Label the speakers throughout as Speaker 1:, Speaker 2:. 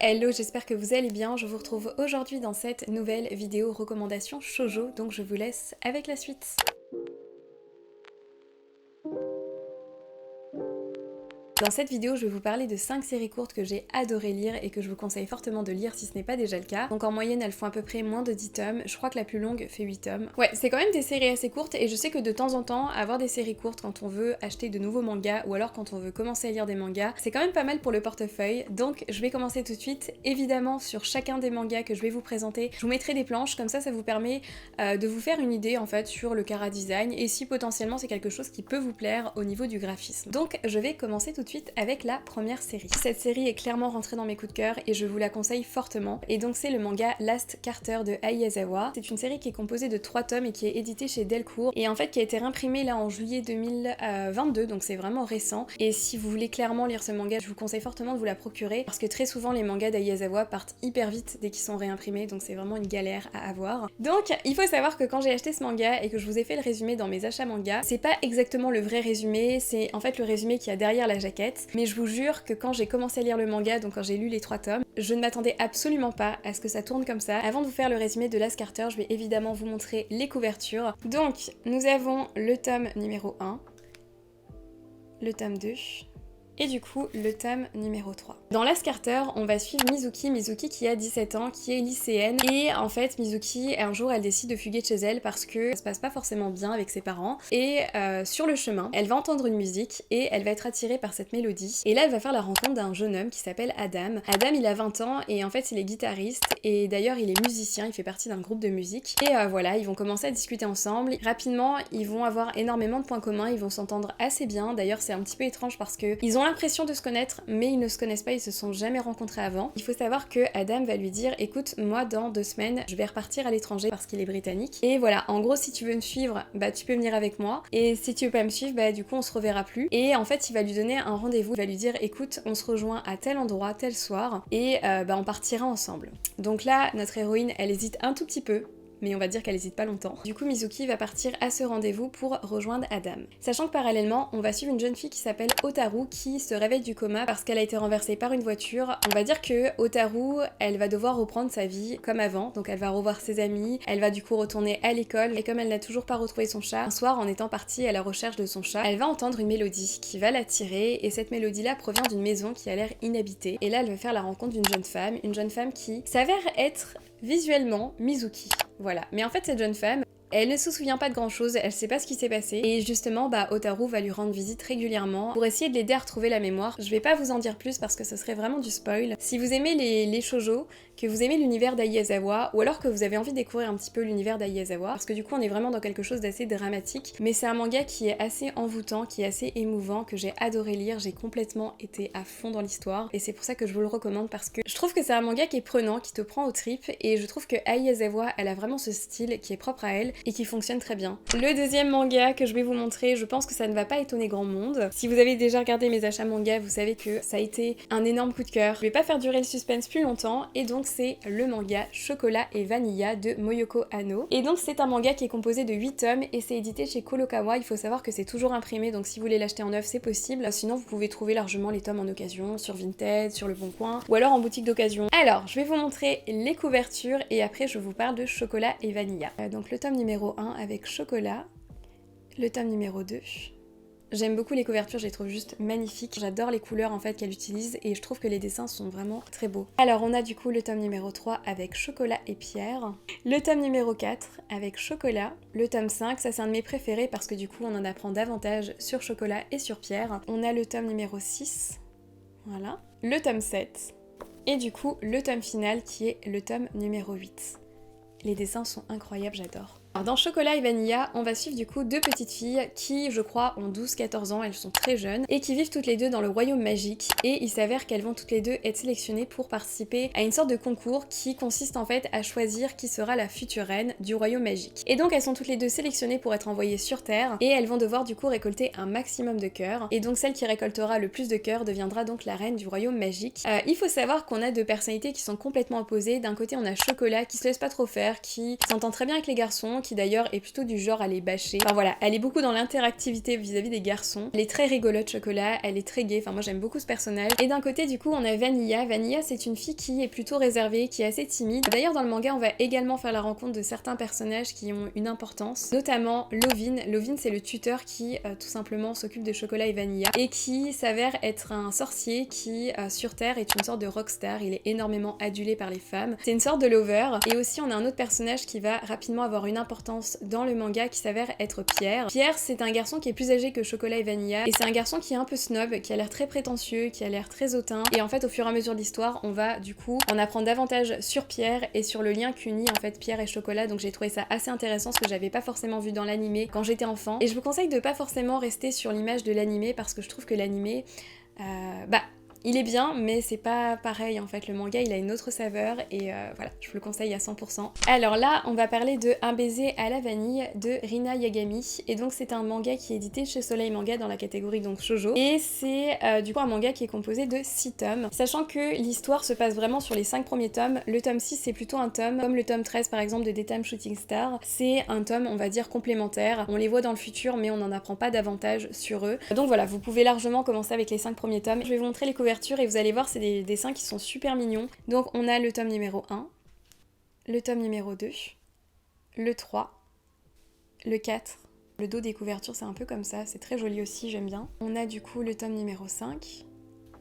Speaker 1: Hello, j'espère que vous allez bien. Je vous retrouve aujourd'hui dans cette nouvelle vidéo recommandation shoujo, donc je vous laisse avec la suite. Dans cette vidéo, je vais vous parler de 5 séries courtes que j'ai adoré lire et que je vous conseille fortement de lire si ce n'est pas déjà le cas. Donc en moyenne, elles font à peu près moins de 10 tomes. Je crois que la plus longue fait 8 tomes. Ouais, c'est quand même des séries assez courtes et je sais que de temps en temps, avoir des séries courtes quand on veut acheter de nouveaux mangas ou alors quand on veut commencer à lire des mangas, c'est quand même pas mal pour le portefeuille. Donc je vais commencer tout de suite. Évidemment, sur chacun des mangas que je vais vous présenter, je vous mettrai des planches, comme ça vous permet de vous faire une idée en fait sur le chara design et si potentiellement c'est quelque chose qui peut vous plaire au niveau du graphisme. Donc je vais commencer tout de suite avec la première série. Cette série est clairement rentrée dans mes coups de cœur et je vous la conseille fortement. Et donc c'est le manga Last Carter de Ai Yazawa. C'est une série qui est composée de 3 tomes et qui est éditée chez Delcourt et en fait qui a été réimprimée là en juillet 2022, donc c'est vraiment récent. Et si vous voulez clairement lire ce manga, je vous conseille fortement de vous la procurer parce que très souvent les mangas d'Ai Yazawa partent hyper vite dès qu'ils sont réimprimés, donc c'est vraiment une galère à avoir. Donc il faut savoir que quand j'ai acheté ce manga et que je vous ai fait le résumé dans mes achats manga, c'est pas exactement le vrai résumé, c'est en fait le résumé qu'il y a derrière la jaquette. Mais je vous jure que quand j'ai commencé à lire le manga, donc quand j'ai lu les 3 tomes, je ne m'attendais absolument pas à ce que ça tourne comme ça. Avant de vous faire le résumé de Last Carter, je vais évidemment vous montrer les couvertures. Donc nous avons le tome numéro 1, le tome 2, et du coup le tome numéro 3. Dans Last Carter, on va suivre Mizuki qui a 17 ans, qui est lycéenne, et en fait Mizuki, un jour elle décide de fuguer de chez elle parce que ça se passe pas forcément bien avec ses parents, et sur le chemin, elle va entendre une musique et elle va être attirée par cette mélodie, et là elle va faire la rencontre d'un jeune homme qui s'appelle Adam. Adam il a 20 ans et en fait il est guitariste, et d'ailleurs il est musicien, il fait partie d'un groupe de musique, et voilà, ils vont commencer à discuter ensemble. Rapidement, ils vont avoir énormément de points communs, ils vont s'entendre assez bien, d'ailleurs c'est un petit peu étrange parce que ils ont l'impression de se connaître, mais ils ne se connaissent pas, ils se sont jamais rencontrés avant. Il faut savoir que Adam va lui dire écoute, moi dans 2 semaines, je vais repartir à l'étranger parce qu'il est britannique. Et voilà, en gros, si tu veux me suivre, bah tu peux venir avec moi. Et si tu veux pas me suivre, bah du coup on se reverra plus. Et en fait, il va lui donner un rendez-vous, il va lui dire écoute, on se rejoint à tel endroit, tel soir, et bah on partira ensemble. Donc là, notre héroïne, elle hésite un tout petit peu, mais on va dire qu'elle hésite pas longtemps. Du coup, Mizuki va partir à ce rendez-vous pour rejoindre Adam. Sachant que parallèlement, on va suivre une jeune fille qui s'appelle Otaru qui se réveille du coma parce qu'elle a été renversée par une voiture. On va dire que Otaru, elle va devoir reprendre sa vie comme avant, donc elle va revoir ses amis, elle va du coup retourner à l'école, et comme elle n'a toujours pas retrouvé son chat, un soir en étant partie à la recherche de son chat, elle va entendre une mélodie qui va l'attirer, et cette mélodie-là provient d'une maison qui a l'air inhabitée. Et là, elle va faire la rencontre d'une jeune femme qui s'avère être visuellement Mizuki. Voilà. Mais en fait, cette jeune femme, elle ne se souvient pas de grand chose, elle sait pas ce qui s'est passé, et justement, bah, Otaru va lui rendre visite régulièrement pour essayer de l'aider à retrouver la mémoire. Je vais pas vous en dire plus parce que ce serait vraiment du spoil. Si vous aimez les shoujo, que vous aimez l'univers d'Ai Yazawa, ou alors que vous avez envie de découvrir un petit peu l'univers d'Ai Yazawa, parce que du coup on est vraiment dans quelque chose d'assez dramatique, mais c'est un manga qui est assez envoûtant, qui est assez émouvant, que j'ai adoré lire, j'ai complètement été à fond dans l'histoire, et c'est pour ça que je vous le recommande, parce que je trouve que c'est un manga qui est prenant, qui te prend aux tripes, et je trouve que Ai Yazawa, elle a vraiment ce style qui est propre à elle, et qui fonctionne très bien. Le deuxième manga que je vais vous montrer, je pense que ça ne va pas étonner grand monde. Si vous avez déjà regardé mes achats manga, vous savez que ça a été un énorme coup de cœur. Je vais pas faire durer le suspense plus longtemps, et donc c'est le manga Chocolat et Vanilla de Moyoko Hano. Et donc c'est un manga qui est composé de 8 tomes et c'est édité chez Kolokawa. Il faut savoir que c'est toujours imprimé, donc si vous voulez l'acheter en neuf, c'est possible. Sinon, vous pouvez trouver largement les tomes en occasion sur Vinted, sur Le Bon Coin, ou alors en boutique d'occasion. Alors, je vais vous montrer les couvertures et après je vous parle de Chocolat et Vanilla. Donc le tome numéro 1 avec Chocolat, le tome numéro 2. J'aime beaucoup les couvertures, je les trouve juste magnifiques. J'adore les couleurs en fait qu'elle utilise et je trouve que les dessins sont vraiment très beaux. Alors on a du coup le tome numéro 3 avec Chocolat et Pierre, le tome numéro 4 avec Chocolat, le tome 5, ça c'est un de mes préférés parce que du coup on en apprend davantage sur Chocolat et sur Pierre. On a le tome numéro 6, voilà, le tome 7 et du coup le tome final qui est le tome numéro 8. Les dessins sont incroyables, j'adore. Alors dans Chocolat et Vanilla, on va suivre du coup 2 petites filles qui, je crois, ont 12-14 ans, elles sont très jeunes, et qui vivent toutes les deux dans le royaume magique, et il s'avère qu'elles vont toutes les deux être sélectionnées pour participer à une sorte de concours qui consiste en fait à choisir qui sera la future reine du royaume magique. Et donc elles sont toutes les deux sélectionnées pour être envoyées sur Terre, et elles vont devoir du coup récolter un maximum de cœurs, et donc celle qui récoltera le plus de cœurs deviendra donc la reine du royaume magique. Il faut savoir qu'on a 2 personnalités qui sont complètement opposées. D'un côté on a Chocolat qui se laisse pas trop faire, qui s'entend très bien avec les garçons, Manon qui d'ailleurs est plutôt du genre à les bâcher. Enfin voilà, elle est beaucoup dans l'interactivité vis-à-vis des garçons. Elle est très rigolote Chocolat, elle est très gaie, enfin moi j'aime beaucoup ce personnage. Et d'un côté du coup on a Vanilla. Vanilla c'est une fille qui est plutôt réservée, qui est assez timide. D'ailleurs dans le manga on va également faire la rencontre de certains personnages qui ont une importance, notamment Lovin. Lovin c'est le tuteur qui tout simplement s'occupe de Chocolat et Vanilla et qui s'avère être un sorcier qui sur Terre est une sorte de rockstar. Il est énormément adulé par les femmes. C'est une sorte de lover. Et aussi on a un autre personnage qui va rapidement avoir une importance dans le manga qui s'avère être Pierre. Pierre c'est un garçon qui est plus âgé que Chocolat et Vanilla et c'est un garçon qui est un peu snob, qui a l'air très prétentieux, qui a l'air très hautain. Et en fait au fur et à mesure de l'histoire on va du coup en apprendre davantage sur Pierre et sur le lien qu'unit en fait Pierre et Chocolat. Donc j'ai trouvé ça assez intéressant, ce que j'avais pas forcément vu dans l'animé quand j'étais enfant. Et je vous conseille de pas forcément rester sur l'image de l'animé parce que je trouve que l'animé il est bien, mais c'est pas pareil en fait. Le manga il a une autre saveur et voilà, je vous le conseille à 100%. Alors là, on va parler de Un baiser à la vanille de Rina Yagami. Et donc c'est un manga qui est édité chez Soleil Manga dans la catégorie donc shoujo. Et c'est du coup un manga qui est composé de 6 tomes. Sachant que l'histoire se passe vraiment sur les 5 premiers tomes. Le tome 6 c'est plutôt un tome, comme le tome 13 par exemple de Daytime Shooting Star. C'est un tome on va dire complémentaire. On les voit dans le futur mais on n'en apprend pas davantage sur eux. Donc voilà, vous pouvez largement commencer avec les 5 premiers tomes. Je vais vous montrer les couvertures et vous allez voir c'est des dessins qui sont super mignons. Donc on a le tome numéro 1, le tome numéro 2, le 3, le 4. Le dos des couvertures c'est un peu comme ça, c'est très joli aussi, j'aime bien. On a du coup le tome numéro 5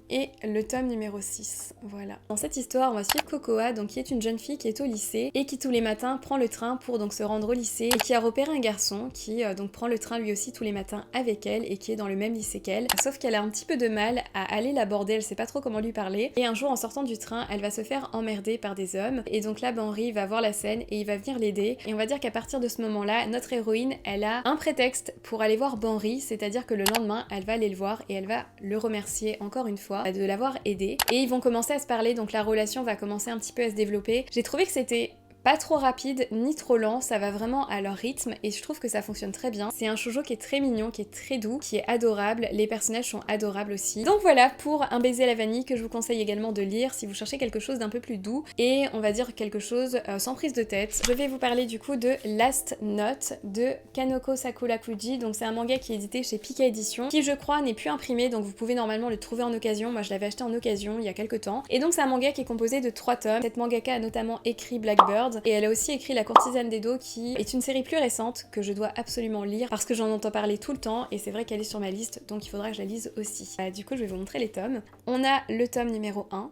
Speaker 1: et le tome numéro 6, voilà. Dans cette histoire, on va suivre Cocoa, donc qui est une jeune fille qui est au lycée et qui tous les matins prend le train pour donc se rendre au lycée et qui a repéré un garçon qui donc prend le train lui aussi tous les matins avec elle et qui est dans le même lycée qu'elle. Sauf qu'elle a un petit peu de mal à aller l'aborder, elle sait pas trop comment lui parler et un jour en sortant du train, elle va se faire emmerder par des hommes et donc là Henri va voir la scène et il va venir l'aider et on va dire qu'à partir de ce moment-là, notre héroïne, elle a un prétexte pour aller voir Henri, c'est-à-dire que le lendemain, elle va aller le voir et elle va le remercier encore une fois de l'avoir aidé et ils vont commencer à se parler, donc la relation va commencer un petit peu à se développer. J'ai trouvé que c'était pas trop rapide ni trop lent, ça va vraiment à leur rythme et je trouve que ça fonctionne très bien. C'est un shoujo qui est très mignon, qui est très doux, qui est adorable, les personnages sont adorables aussi. Donc voilà pour Un baiser à la vanille que je vous conseille également de lire si vous cherchez quelque chose d'un peu plus doux et on va dire quelque chose sans prise de tête. Je vais vous parler du coup de Last Note de Kanoko Sakurakuji, donc c'est un manga qui est édité chez Pika Édition, qui je crois n'est plus imprimé, donc vous pouvez normalement le trouver en occasion. Moi je l'avais acheté en occasion il y a quelques temps. Et donc c'est un manga qui est composé de 3 tomes. Cette mangaka a notamment écrit Blackbird et elle a aussi écrit La courtisane d'Edo qui est une série plus récente que je dois absolument lire parce que j'en entends parler tout le temps et c'est vrai qu'elle est sur ma liste donc il faudra que je la lise aussi. Du coup je vais vous montrer les tomes. On a le tome numéro 1,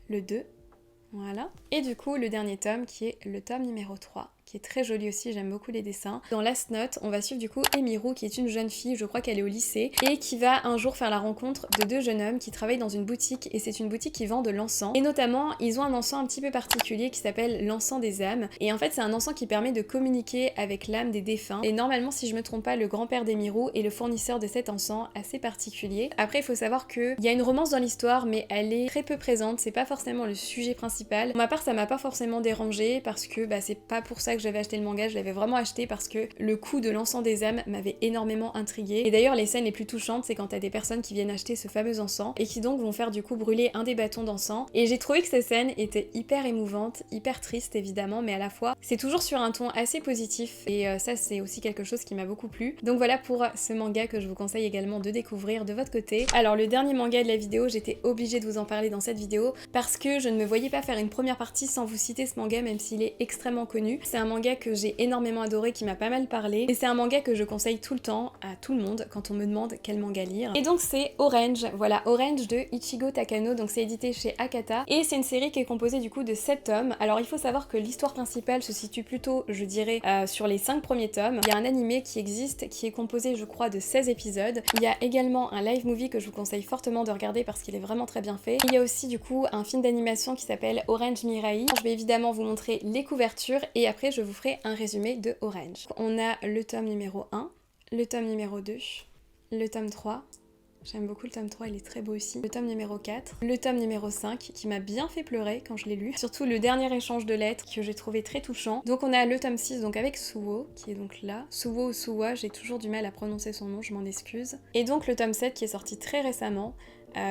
Speaker 1: le 2, voilà, et du coup le dernier tome qui est le tome numéro 3 qui est très joli aussi, j'aime beaucoup les dessins. Dans Last Note, on va suivre du coup Emiru qui est une jeune fille, je crois qu'elle est au lycée, et qui va un jour faire la rencontre de 2 jeunes hommes qui travaillent dans une boutique, et c'est une boutique qui vend de l'encens. Et notamment, ils ont un encens un petit peu particulier qui s'appelle l'encens des âmes, et en fait c'est un encens qui permet de communiquer avec l'âme des défunts, et normalement si je me trompe pas, le grand-père d'Emiru est le fournisseur de cet encens assez particulier. Après il faut savoir qu'il y a une romance dans l'histoire, mais elle est très peu présente, c'est pas forcément le sujet principal. Pour ma part ça m'a pas forcément dérangée, parce que c'est pas pour ça que j'avais acheté le manga, je l'avais vraiment acheté parce que le coup de l'encens des âmes m'avait énormément intriguée. Et d'ailleurs les scènes les plus touchantes c'est quand t'as des personnes qui viennent acheter ce fameux encens et qui donc vont faire du coup brûler un des bâtons d'encens. Et j'ai trouvé que ces scènes étaient hyper émouvantes, hyper tristes évidemment, mais à la fois c'est toujours sur un ton assez positif et ça c'est aussi quelque chose qui m'a beaucoup plu. Donc voilà pour ce manga que je vous conseille également de découvrir de votre côté. Alors le dernier manga de la vidéo, j'étais obligée de vous en parler dans cette vidéo parce que je ne me voyais pas faire une première partie sans vous citer ce manga même s'il est extrêmement connu. C'est un manga que j'ai énormément adoré, qui m'a pas mal parlé, et c'est un manga que je conseille tout le temps à tout le monde quand on me demande quel manga lire. Et donc c'est Orange, voilà, Orange de Ichigo Takano, donc c'est édité chez Akata, et c'est une série qui est composée du coup de 7 tomes. Alors il faut savoir que l'histoire principale se situe plutôt, je dirais, sur les 5 premiers tomes. Il y a un animé qui existe, qui est composé je crois de 16 épisodes. Il y a également un live movie que je vous conseille fortement de regarder parce qu'il est vraiment très bien fait. Il y a aussi du coup un film d'animation qui s'appelle Orange Mirai. Je vais évidemment vous montrer les couvertures et après je vous ferai un résumé de Orange. On a le tome numéro 1, le tome numéro 2, le tome 3, j'aime beaucoup le tome 3, il est très beau aussi, le tome numéro 4, le tome numéro 5 qui m'a bien fait pleurer quand je l'ai lu, surtout le dernier échange de lettres que j'ai trouvé très touchant. Donc on a le tome 6 donc avec Suo qui est donc là, Suo ou Suwa, j'ai toujours du mal à prononcer son nom, je m'en excuse. Et donc le tome 7 qui est sorti très récemment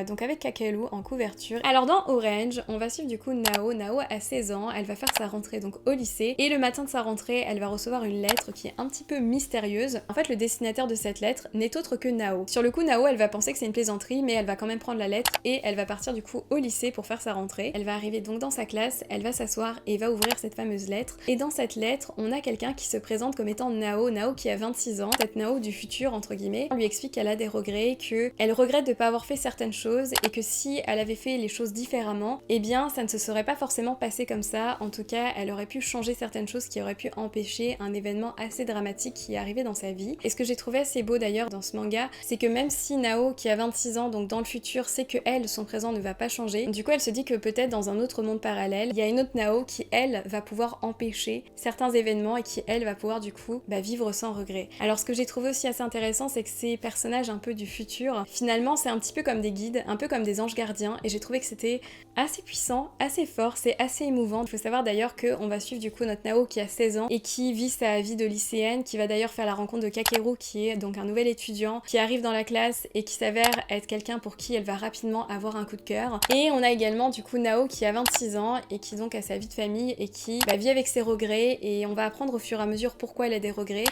Speaker 1: donc avec Kakeru en couverture. Alors dans Orange, on va suivre du coup Nao. Nao a 16 ans, elle va faire sa rentrée donc au lycée et le matin de sa rentrée, elle va recevoir une lettre qui est un petit peu mystérieuse. En fait, le destinataire de cette lettre n'est autre que Nao. Sur le coup, Nao, elle va penser que c'est une plaisanterie, mais elle va quand même prendre la lettre et elle va partir du coup au lycée pour faire sa rentrée. Elle va arriver donc dans sa classe, elle va s'asseoir et va ouvrir cette fameuse lettre. Et dans cette lettre, on a quelqu'un qui se présente comme étant Nao, Nao qui a 26 ans, cette Nao du futur entre guillemets. On lui explique qu'elle a des regrets, qu'elle regrette de pas avoir fait certaines choses et que si elle avait fait les choses différemment, eh bien ça ne se serait pas forcément passé comme ça. En tout cas, elle aurait pu changer certaines choses qui auraient pu empêcher un événement assez dramatique qui est arrivé dans sa vie. Et ce que j'ai trouvé assez beau d'ailleurs dans ce manga, c'est que même si Nao qui a 26 ans, donc dans le futur, sait que elle, son présent ne va pas changer, du coup elle se dit que peut-être dans un autre monde parallèle, il y a une autre Nao qui elle va pouvoir empêcher certains événements et qui elle va pouvoir du coup vivre sans regret. Alors ce que j'ai trouvé aussi assez intéressant, c'est que ces personnages un peu du futur, finalement c'est un petit peu comme des guides, un peu comme des anges gardiens, et j'ai trouvé que c'était assez puissant, assez fort, c'est assez émouvant. Il faut savoir d'ailleurs qu'on va suivre du coup notre Nao qui a 16 ans et qui vit sa vie de lycéenne, qui va d'ailleurs faire la rencontre de Kakeru qui est donc un nouvel étudiant qui arrive dans la classe et qui s'avère être quelqu'un pour qui elle va rapidement avoir un coup de cœur. Et on a également du coup Nao qui a 26 ans et qui donc a sa vie de famille et qui vit avec ses regrets, et on va apprendre au fur et à mesure pourquoi elle a des regrets.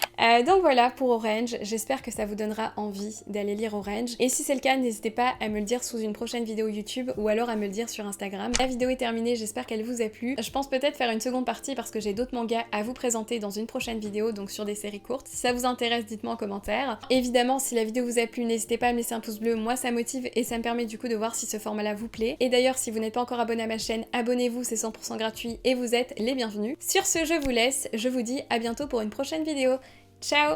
Speaker 1: Donc voilà pour Orange, j'espère que ça vous donnera envie d'aller lire Orange, et si c'est le cas, n'hésitez pas à me le dire sous une prochaine vidéo YouTube ou alors à me le dire sur Instagram. La vidéo est terminée, j'espère qu'elle vous a plu. Je pense peut-être faire une seconde partie parce que j'ai d'autres mangas à vous présenter dans une prochaine vidéo, donc sur des séries courtes. Si ça vous intéresse, dites-moi en commentaire. Évidemment, si la vidéo vous a plu, n'hésitez pas à me laisser un pouce bleu, moi ça motive et ça me permet du coup de voir si ce format-là vous plaît. Et d'ailleurs, si vous n'êtes pas encore abonné à ma chaîne, abonnez-vous, c'est 100% gratuit et vous êtes les bienvenus. Sur ce, je vous laisse, je vous dis à bientôt pour une prochaine vidéo. Ciao!